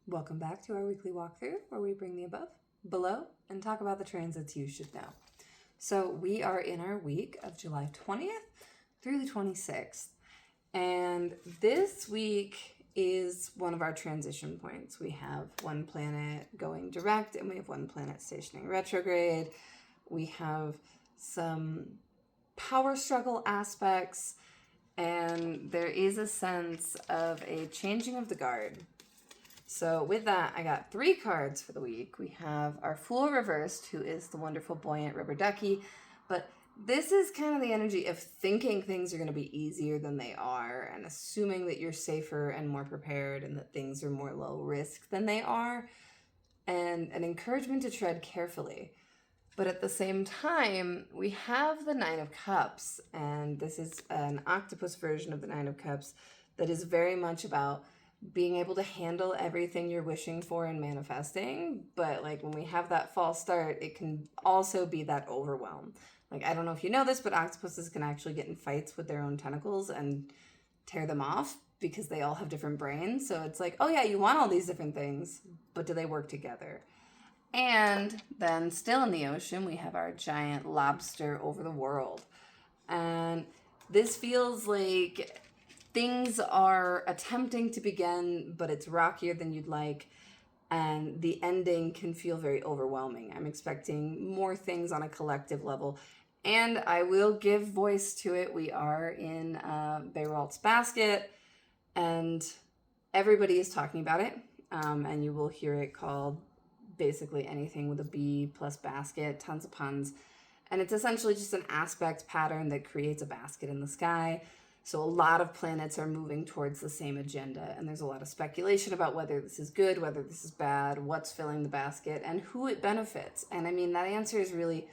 Welcome back to our weekly walkthrough where we bring the above, below, and talk about the transits you should know. So we are in our week of July 20th through the 26th. And this week is one of our transition points. We have one planet going direct and we have one planet stationing retrograde. We have some power struggle aspects, and there is a sense of a changing of the guard. So with that, I got 3 cards for the week. We have our Fool reversed, who is the wonderful buoyant rubber ducky, but this is kind of the energy of thinking things are going to be easier than they are and assuming that you're safer and more prepared and that things are more low risk than they are, and an encouragement to tread carefully. But at the same time, we have the Nine of Cups, and this is an octopus version of the Nine of Cups that is very much about being able to handle everything you're wishing for and manifesting. But like when we have that false start, it can also be that overwhelm. Like, I don't know if you know this, but octopuses can actually get in fights with their own tentacles and tear them off because they all have different brains. So it's like, oh yeah, you want all these different things, but do they work together? And then still in the ocean, we have our giant lobster over the world. And this feels like things are attempting to begin, but it's rockier than you'd like. And the ending can feel very overwhelming. I'm expecting more things on a collective level. And I will give voice to it. We are in Beiralt's basket, and everybody is talking about it. And you will hear it called basically anything with a B plus basket, tons of puns. And it's essentially just an aspect pattern that creates a basket in the sky. So a lot of planets are moving towards the same agenda, and there's a lot of speculation about whether this is good, whether this is bad, what's filling the basket, and who it benefits. And I mean, that answer is really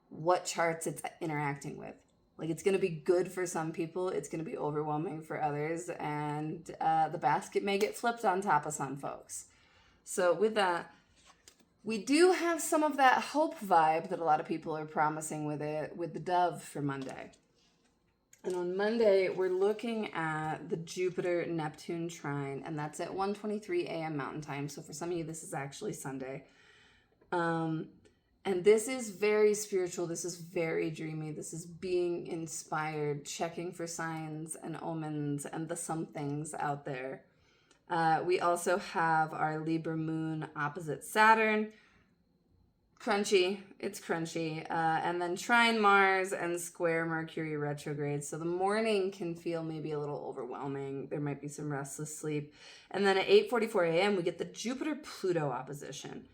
what charts it's interacting with. Like, it's going to be good for some people, it's going to be overwhelming for others, and the basket may get flipped on top of some folks. So with that, we do have some of that hope vibe that a lot of people are promising with it, with the dove for Monday. And on Monday, we're looking at the Jupiter-Neptune trine, and that's at 1:23 a.m. Mountain Time. So for some of you, this is actually Sunday. And this is very spiritual. This is very dreamy. This is being inspired, checking for signs and omens and the somethings out there. We also have our Libra moon opposite Saturn. Crunchy. It's crunchy. And then trine Mars and square Mercury retrograde. So the morning can feel maybe a little overwhelming. There might be some restless sleep. And then at 8:44 a.m., we get the Jupiter-Pluto opposition.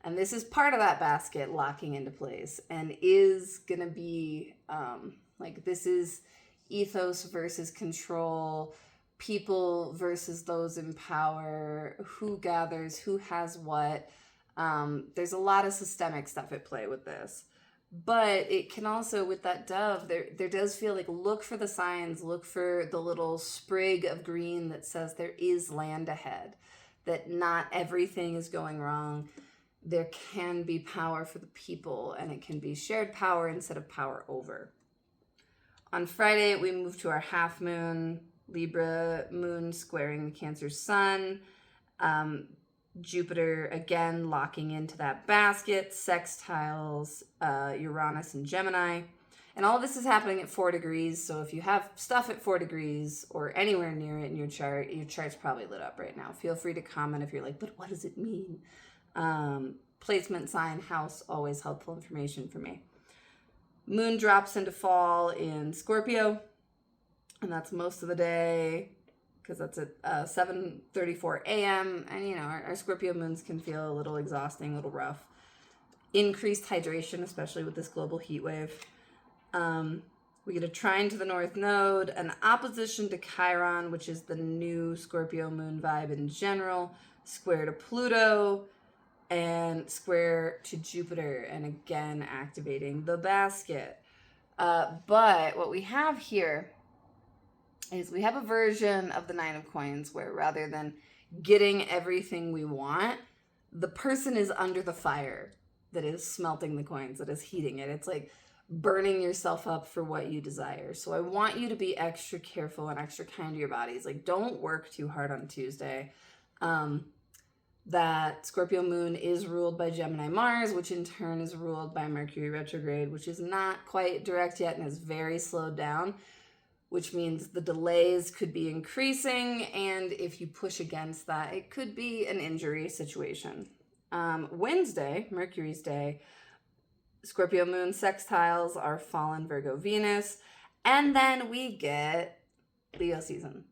And this is part of that basket locking into place and is going to be this is ethos versus control, people versus those in power, who gathers, who has what. There's a lot of systemic stuff at play with this, but it can also, with that dove, there does feel like, look for the signs, look for the little sprig of green that says there is land ahead, that not everything is going wrong. There can be power for the people, and it can be shared power instead of power over. On Friday, we move to our half moon, Libra moon squaring the Cancer sun. Jupiter again locking into that basket, sextiles Uranus and Gemini. And all of this is happening at 4 degrees. So if you have stuff at 4 degrees or anywhere near it in your chart's probably lit up right now. Feel free to comment if you're like, but what does it mean? Placement, sign, house, always helpful information for me. Moon drops into fall in Scorpio, and that's most of the day, because that's at 7:34 a.m. And, you know, our Scorpio moons can feel a little exhausting, a little rough. Increased hydration, especially with this global heat wave. We get a trine to the North Node, an opposition to Chiron, which is the new Scorpio moon vibe in general, square to Pluto, and square to Jupiter, and again activating the basket. But what we have here is we have a version of the Nine of Coins where, rather than getting everything we want, the person is under the fire that is smelting the coins, that is heating it. It's like burning yourself up for what you desire. So I want you to be extra careful and extra kind to your bodies. Like, don't work too hard on Tuesday. that Scorpio moon is ruled by Gemini Mars, which in turn is ruled by Mercury retrograde, which is not quite direct yet and is very slowed down, which means the delays could be increasing, and if you push against that, it could be an injury situation. Wednesday, Mercury's day, Scorpio moon sextiles our fallen Virgo Venus, and then we get Leo season.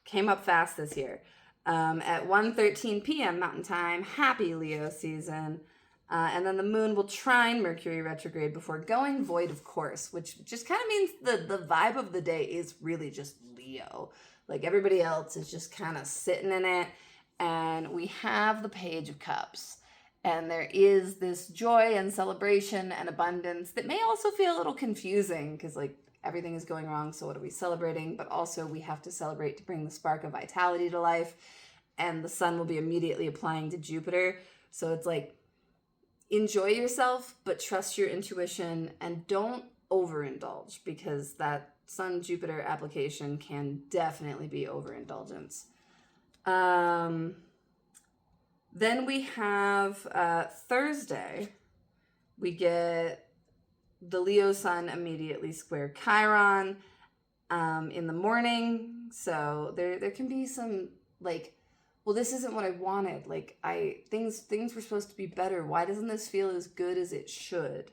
Came up fast this year. At 1:13 p.m. Mountain Time, happy Leo season. And then the moon will trine Mercury retrograde before going void, of course, which just kind of means the vibe of the day is really just Leo. Like everybody else is just kind of sitting in it. And we have the Page of Cups. And there is this joy and celebration and abundance that may also feel a little confusing because, like, everything is going wrong, so what are we celebrating? But also we have to celebrate to bring the spark of vitality to life. And the sun will be immediately applying to Jupiter. So it's like, enjoy yourself, but trust your intuition and don't overindulge because that Sun-Jupiter application can definitely be overindulgence. Then we have Thursday. We get the Leo sun immediately square Chiron in the morning. So there can be some like, well, this isn't what I wanted. Like things were supposed to be better. Why doesn't this feel as good as it should?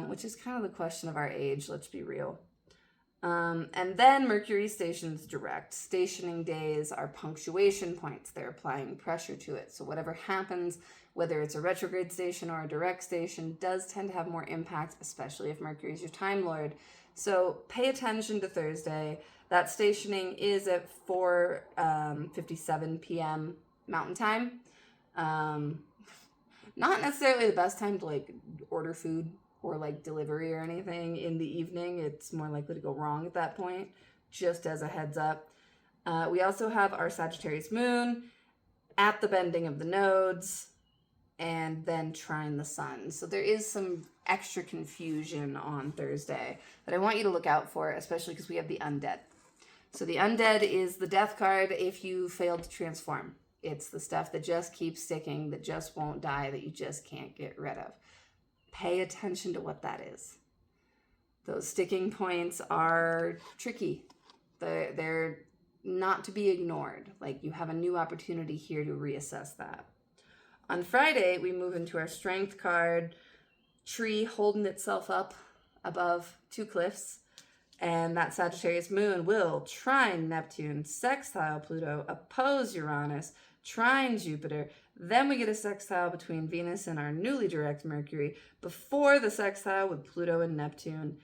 Which is kind of the question of our age. Let's be real. And then Mercury stations direct. Stationing days are punctuation points. They're applying pressure to it. So whatever happens, whether it's a retrograde station or a direct station, does tend to have more impact, especially if Mercury is your time lord. So pay attention to Thursday. That stationing is at 4:57 p.m. Mountain Time. Not necessarily the best time to like order food or like delivery or anything in the evening. It's more likely to go wrong at that point, just as a heads up. We also have our Sagittarius moon at the bending of the nodes and then trine the sun. So there is some extra confusion on Thursday that I want you to look out for, especially because we have the undead. So the undead is the death card if you failed to transform. It's the stuff that just keeps sticking, that just won't die, that you just can't get rid of. Pay attention to what that is. Those sticking points are tricky. They're not to be ignored. Like you have a new opportunity here to reassess that. On Friday, we move into our strength card, tree holding itself up above two cliffs. And that Sagittarius moon will trine Neptune, sextile Pluto, oppose Uranus, trine Jupiter. Then we get a sextile between Venus and our newly direct Mercury before the sextile with Pluto and Neptune.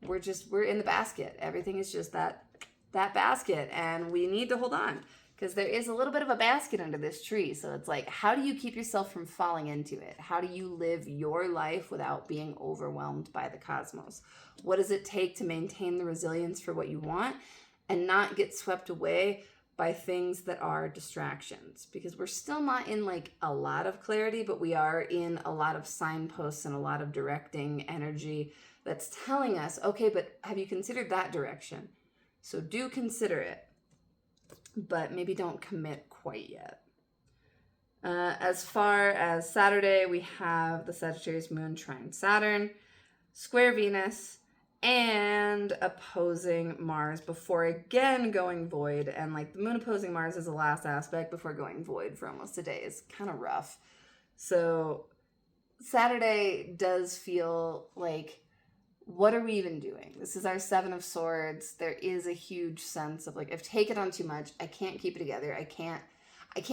We're in the basket. Everything is just that basket, and we need to hold on because there is a little bit of a basket under this tree. So it's like, how do you keep yourself from falling into it? How do you live your life without being overwhelmed by the cosmos? What does it take to maintain the resilience for what you want and not get swept away by things that are distractions? Because we're still not in like a lot of clarity, but we are in a lot of signposts and a lot of directing energy that's telling us, okay, but have you considered that direction? So do consider it, but maybe don't commit quite yet. As far as Saturday, we have the Sagittarius moon trine Saturn, square Venus, and opposing Mars before again going void. And like the moon opposing Mars is the last aspect before going void for almost a day. It's kind of rough. So Saturday does feel like, what are we even doing? This is our Seven of Swords. There is a huge sense of like, I've taken on too much. I can't keep it together. I can't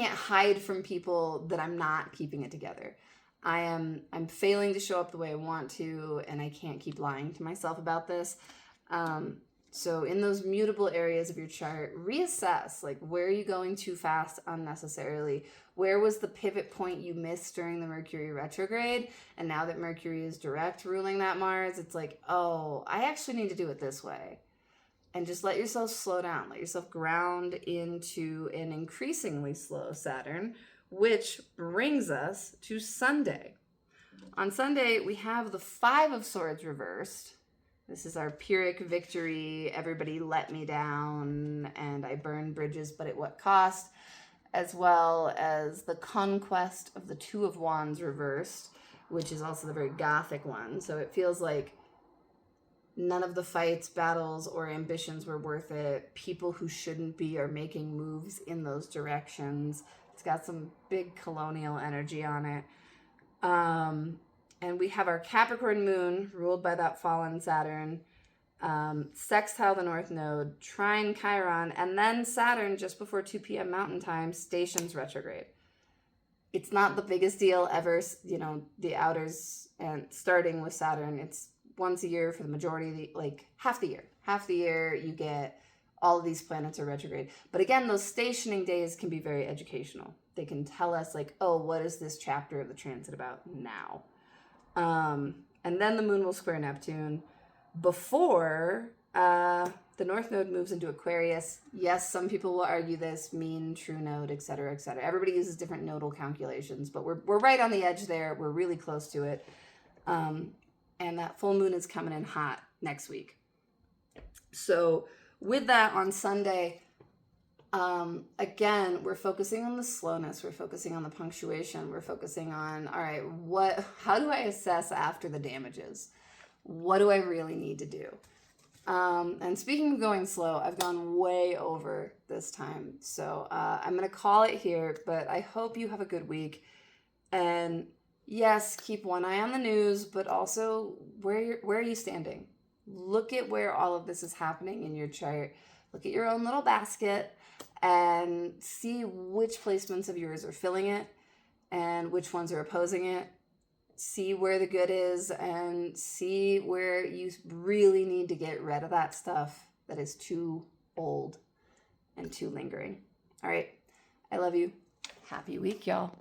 hide from people that I'm not keeping it together. I'm failing to show up the way I want to, and I can't keep lying to myself about this. So in those mutable areas of your chart, reassess, like, where are you going too fast unnecessarily? Where was the pivot point you missed during the Mercury retrograde? And now that Mercury is direct ruling that Mars, it's like, oh, I actually need to do it this way. And just let yourself slow down. Let yourself ground into an increasingly slow Saturn, which brings us to Sunday. On Sunday, we have the Five of Swords reversed. This is our Pyrrhic victory. Everybody let me down, and I burned bridges, but at what cost? as well as the conquest of the Two of Wands reversed, which is also the very Gothic one. So it feels like none of the fights, battles, or ambitions were worth it. People who shouldn't be are making moves in those directions. It's got some big colonial energy on it. And we have our Capricorn moon, ruled by that fallen Saturn, sextile the North Node, trine Chiron, and then Saturn, just before 2 p.m. Mountain Time, stations retrograde. It's not the biggest deal ever, you know, the outers, and starting with Saturn, it's once a year for the majority of the, like, half the year. Half the year you get all of these planets are retrograde. But again, those stationing days can be very educational. They can tell us, like, oh, what is this chapter of the transit about now? And then the moon will square Neptune before the North Node moves into Aquarius. Yes, some people will argue this, mean, true node, etc., etc. Everybody uses different nodal calculations, but we're right on the edge there. We're really close to it. And that full moon is coming in hot next week. So with that, on Sunday, again, we're focusing on the slowness. We're focusing on the punctuation. We're focusing on, all right, how do I assess after the damages? What do I really need to do? And speaking of going slow, I've gone way over this time. So I'm going to call it here, but I hope you have a good week. And yes, keep one eye on the news, but also where are you standing? Look at where all of this is happening in your chart. Look at your own little basket and see which placements of yours are filling it and which ones are opposing it. See where the good is and see where you really need to get rid of that stuff that is too old and too lingering. All right. I love you. Happy week, y'all.